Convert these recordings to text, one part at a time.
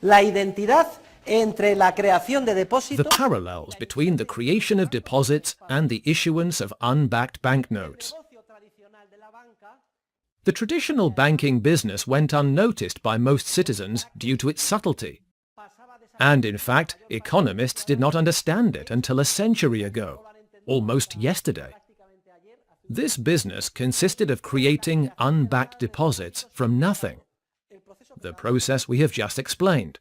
la identidad entre la creación de The depósitos. parallels between the creation of deposits and the issuance of unbacked banknotes. The traditional banking business went unnoticed by most citizens due to its subtlety. And in fact, economists did not understand it until a century ago, almost yesterday. This business consisted of creating unbacked deposits from nothing, the process we have just explained.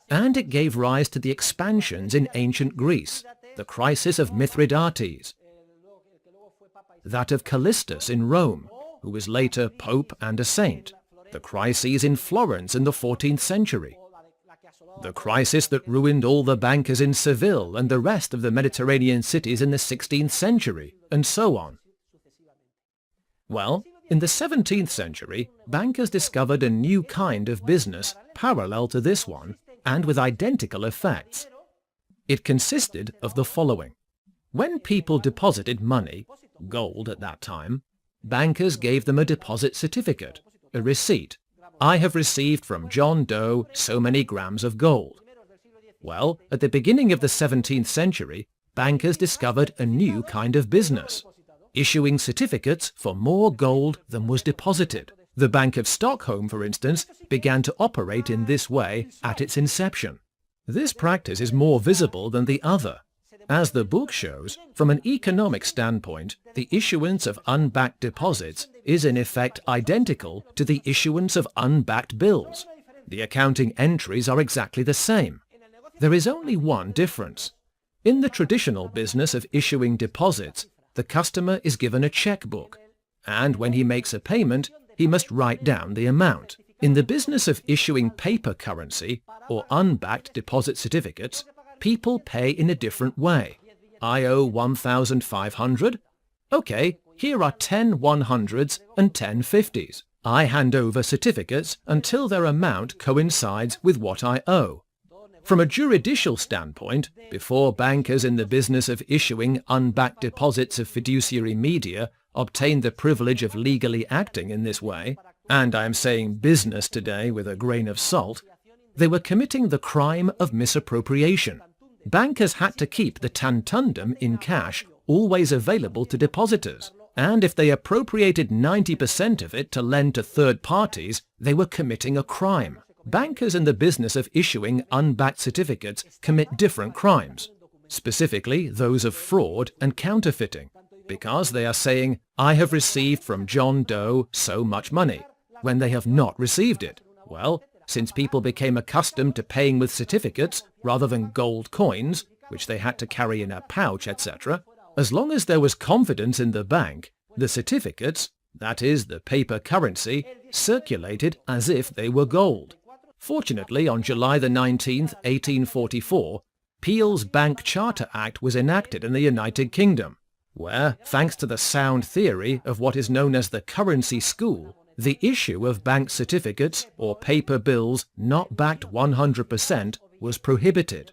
And it gave rise to the expansions in ancient Greece, the crisis of Mithridates, that of Callistus in Rome, who was later Pope and a saint, the crises in Florence in the 14th century, the crisis that ruined all the bankers in Seville and the rest of the Mediterranean cities in the 16th century, and so on. Well, in the 17th century, bankers discovered a new kind of business parallel to this one and with identical effects. It consisted of the following. When people deposited money, gold at that time, bankers gave them a deposit certificate, a receipt. I have received from John Doe so many grams of gold. Well, at the beginning of the 17th century, bankers discovered a new kind of business, issuing certificates for more gold than was deposited. The Bank of Stockholm, for instance, began to operate in this way at its inception. This practice is more visible than the other. As the book shows, from an economic standpoint, the issuance of unbacked deposits is in effect identical to the issuance of unbacked bills. The accounting entries are exactly the same. There is only one difference. In the traditional business of issuing deposits, the customer is given a checkbook, and when he makes a payment, he must write down the amount. In the business of issuing paper currency, or unbacked deposit certificates, people pay in a different way. I owe 1,500. Okay, here are 10 100s and 10 50s. I hand over certificates until their amount coincides with what I owe. From a juridical standpoint, before bankers in the business of issuing unbacked deposits of fiduciary media obtained the privilege of legally acting in this way, and I am saying business today with a grain of salt, they were committing the crime of misappropriation. Bankers had to keep the tantundum in cash always available to depositors, and if they appropriated 90% of it to lend to third parties, they were committing a crime. Bankers in the business of issuing unbacked certificates commit different crimes, specifically those of fraud and counterfeiting, because they are saying, I have received from John Doe so much money, when they have not received it. Well, since people became accustomed to paying with certificates rather than gold coins, which they had to carry in a pouch, etc., as long as there was confidence in the bank, the certificates, that is, the paper currency, circulated as if they were gold. Fortunately, on July the 19th, 1844, Peel's Bank Charter Act was enacted in the United Kingdom, where, thanks to the sound theory of what is known as the currency school, the issue of bank certificates or paper bills not backed 100% was prohibited.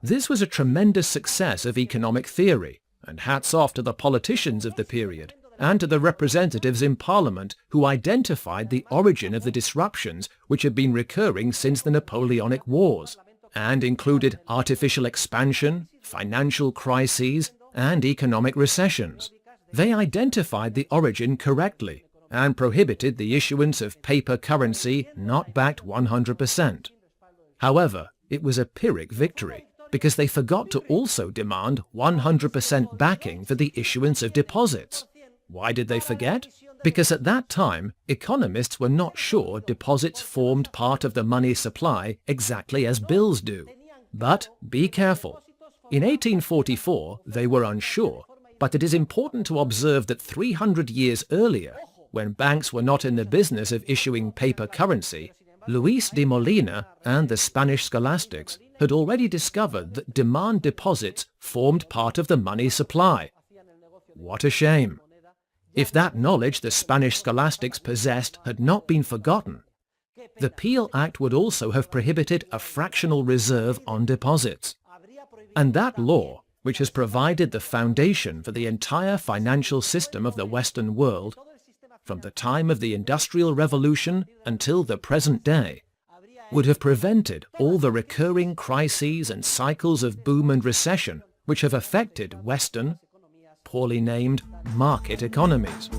This was a tremendous success of economic theory, and hats off to the politicians of the period and to the representatives in Parliament who identified the origin of the disruptions which had been recurring since the Napoleonic Wars, and included artificial expansion, financial crises, and economic recessions. They identified the origin correctly and prohibited the issuance of paper currency not backed 100%. However, it was a Pyrrhic victory, because they forgot to also demand 100% backing for the issuance of deposits. Why did they forget? Because at that time, economists were not sure deposits formed part of the money supply exactly as bills do. But be careful. In 1844, they were unsure, but it is important to observe that 300 years earlier, when banks were not in the business of issuing paper currency, Luis de Molina and the Spanish scholastics had already discovered that demand deposits formed part of the money supply. What a shame! If that knowledge the Spanish scholastics possessed had not been forgotten, the Peel Act would also have prohibited a fractional reserve on deposits. And that law, which has provided the foundation for the entire financial system of the Western world, from the time of the Industrial Revolution until the present day, would have prevented all the recurring crises and cycles of boom and recession which have affected Western, poorly named, market economies.